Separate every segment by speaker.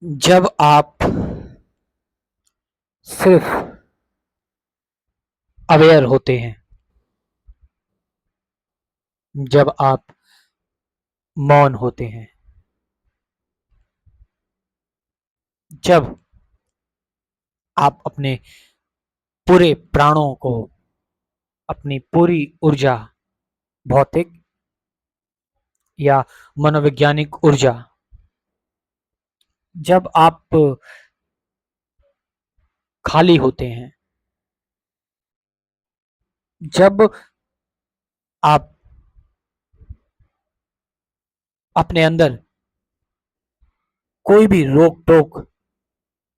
Speaker 1: जब आप सिर्फ अवेयर होते हैं, जब आप मौन होते हैं, जब आप अपने पूरे प्राणों को, अपनी पूरी ऊर्जा, भौतिक या मनोवैज्ञानिक ऊर्जा, जब आप खाली होते हैं, जब आप अपने अंदर कोई भी रोक टोक,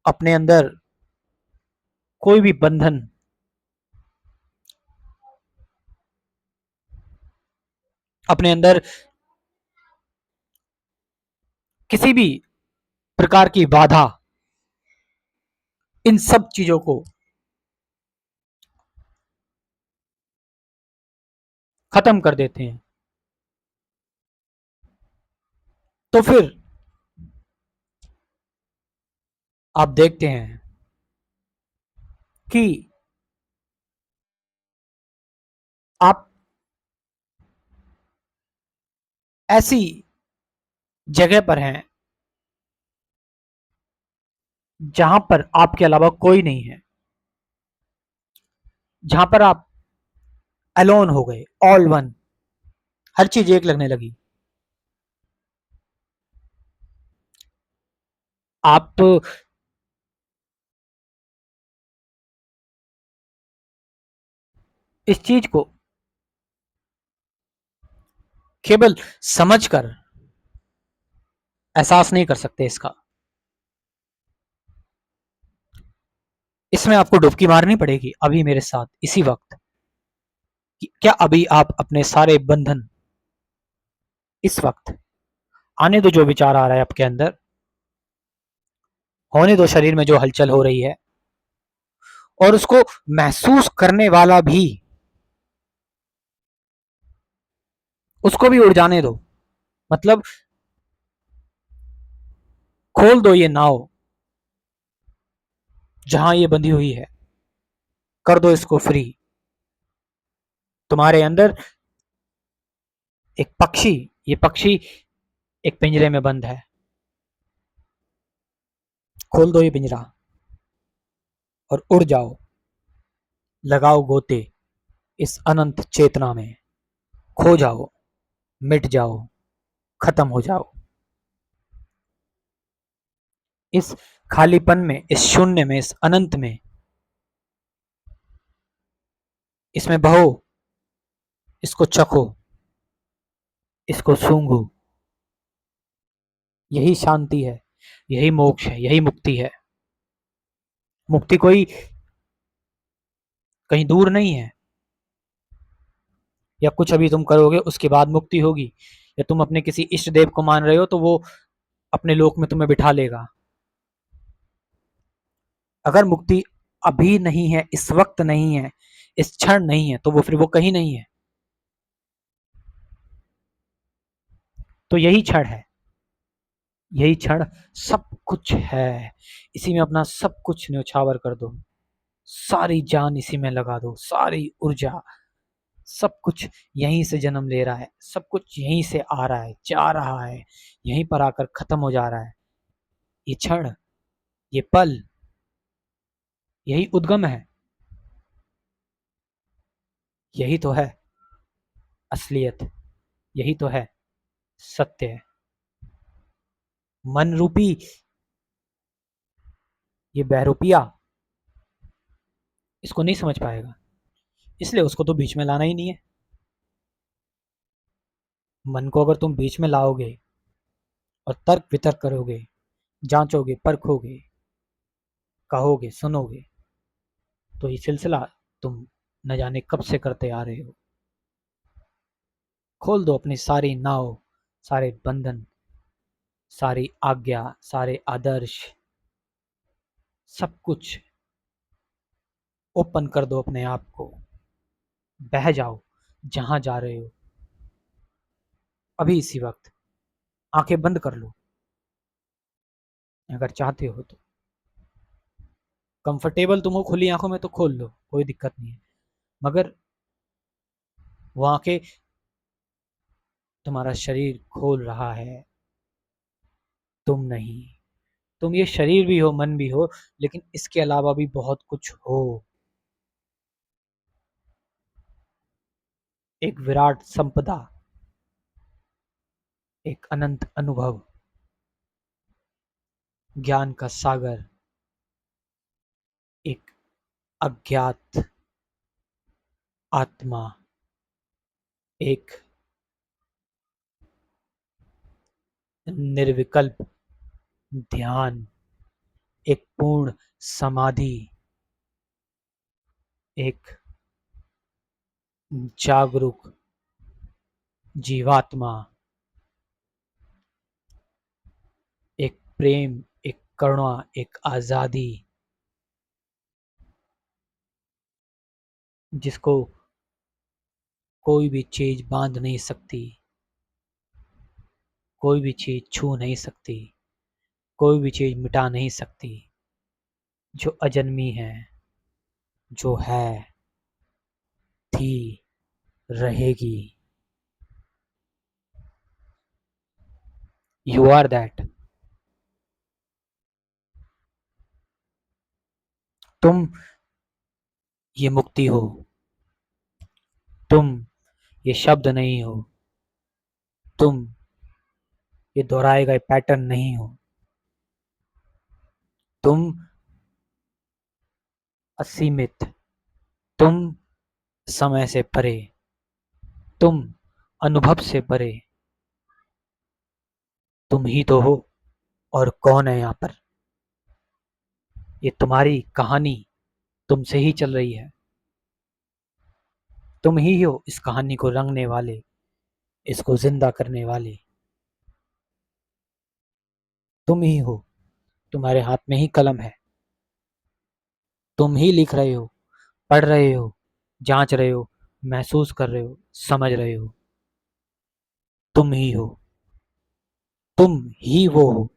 Speaker 1: अपने अंदर कोई भी बंधन, अपने अंदर किसी भी प्रकार की बाधा, इन सब चीजों को खत्म कर देते हैं, तो फिर आप देखते हैं कि आप ऐसी जगह पर हैं जहां पर आपके अलावा कोई नहीं है, जहां पर आप अलोन हो गए, ऑल वन, हर चीज एक लगने लगी। आप इस चीज को केवल समझकर एहसास नहीं कर सकते इसका, इसमें आपको डुबकी मारनी पड़ेगी अभी मेरे साथ इसी वक्त। कि क्या अभी आप अपने सारे बंधन इस वक्त आने दो, जो विचार आ रहा है आपके अंदर होने दो, शरीर में जो हलचल हो रही है, और उसको महसूस करने वाला भी, उसको भी उड़ जाने दो। मतलब खोल दो ये नाव जहां ये बंधी हुई है, कर दो इसको फ्री। तुम्हारे अंदर एक पक्षी, ये पक्षी एक पिंजरे में बंद है, खोल दो ये पिंजरा और उड़ जाओ, लगाओ गोते इस अनंत चेतना में, खो जाओ, मिट जाओ, खत्म हो जाओ इस खालीपन में, इस शून्य में, इस अनंत में। इसमें बहो, इसको चखो, इसको सूंघो। यही शांति है, यही मोक्ष है, यही मुक्ति है। मुक्ति कोई कहीं दूर नहीं है, या कुछ अभी तुम करोगे उसके बाद मुक्ति होगी, या तुम अपने किसी इष्ट देव को मान रहे हो तो वो अपने लोक में तुम्हें बिठा लेगा। अगर मुक्ति अभी नहीं है, इस वक्त नहीं है, इस क्षण नहीं है, तो वो फिर वो कहीं नहीं है। तो यही क्षण है, यही क्षण सब कुछ है। इसी में अपना सब कुछ न्यौछावर कर दो, सारी जान इसी में लगा दो, सारी ऊर्जा, सब कुछ यहीं से जन्म ले रहा है, सब कुछ यहीं से आ रहा है, जा रहा है, यहीं पर आकर खत्म हो जा रहा है। ये क्षण, ये पल, यही उद्गम है, यही तो है असलियत, यही तो है सत्य है। मन रूपी ये बहरूपिया इसको नहीं समझ पाएगा, इसलिए उसको तो बीच में लाना ही नहीं है। मन को अगर तुम बीच में लाओगे और तर्क वितर्क करोगे, जांचोगे, परखोगे, कहोगे, सुनोगे, तो ये सिलसिला तुम न जाने कब से करते आ रहे हो। खोल दो अपनी सारी नाव, सारे बंधन, सारी आज्ञा, सारे आदर्श, सब कुछ ओपन कर दो अपने आप को, बह जाओ जहां जा रहे हो। अभी इसी वक्त आंखें बंद कर लो, अगर चाहते हो तो। कंफर्टेबल तुम हो खुली आंखों में तो खोल लो, कोई दिक्कत नहीं है, मगर वो आंखें तुम्हारा शरीर खोल रहा है, तुम नहीं। तुम ये शरीर भी हो, मन भी हो, लेकिन इसके अलावा भी बहुत कुछ हो। एक विराट संपदा, एक अनंत अनुभव, ज्ञान का सागर, एक अज्ञात आत्मा, एक निर्विकल्प ध्यान, एक पूर्ण समाधि, एक जागरूक जीवात्मा, एक प्रेम, एक करुणा, एक आजादी, जिसको कोई भी चीज बांध नहीं सकती, कोई भी चीज छू नहीं सकती, कोई भी चीज मिटा नहीं सकती, जो अजन्मी है, जो है, थी, रहेगी। You are that. तुम ये मुक्ति हो, तुम ये शब्द नहीं हो, तुम ये दोहराए गए पैटर्न नहीं हो, तुम असीमित, तुम समय से परे, तुम अनुभव से परे, तुम ही तो हो। और कौन है यहाँ पर? ये तुम्हारी कहानी तुमसे ही चल रही है, तुम ही हो इस कहानी को रंगने वाले, इसको जिंदा करने वाले, तुम ही हो। तुम्हारे हाथ में ही कलम है, तुम ही लिख रहे हो, पढ़ रहे हो, जांच रहे हो, महसूस कर रहे हो, समझ रहे हो। तुम ही हो, तुम ही वो हो।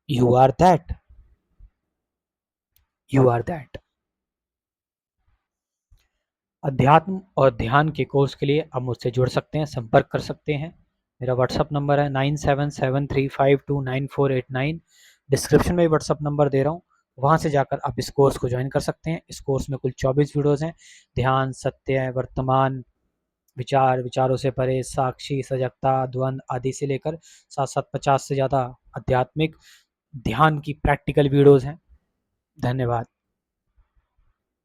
Speaker 1: You are that, you are that. अध्यात्म और ध्यान के कोर्स के लिए आप मुझसे जुड़ सकते हैं, संपर्क कर सकते हैं। मेरा व्हाट्सअप नंबर है 9773529489। डिस्क्रिप्शन में व्हाट्सअप नंबर दे रहा हूँ, वहाँ से जाकर आप इस कोर्स को ज्वाइन कर सकते हैं। इस कोर्स में कुल 24 वीडियोज़ हैं। ध्यान, सत्य, वर्तमान, विचार, विचारों से परे, साक्षी, सजगता, द्वंद आदि से लेकर साथ साथ 50 से ज़्यादा आध्यात्मिक ध्यान की प्रैक्टिकल वीडियोज़ हैं। धन्यवाद।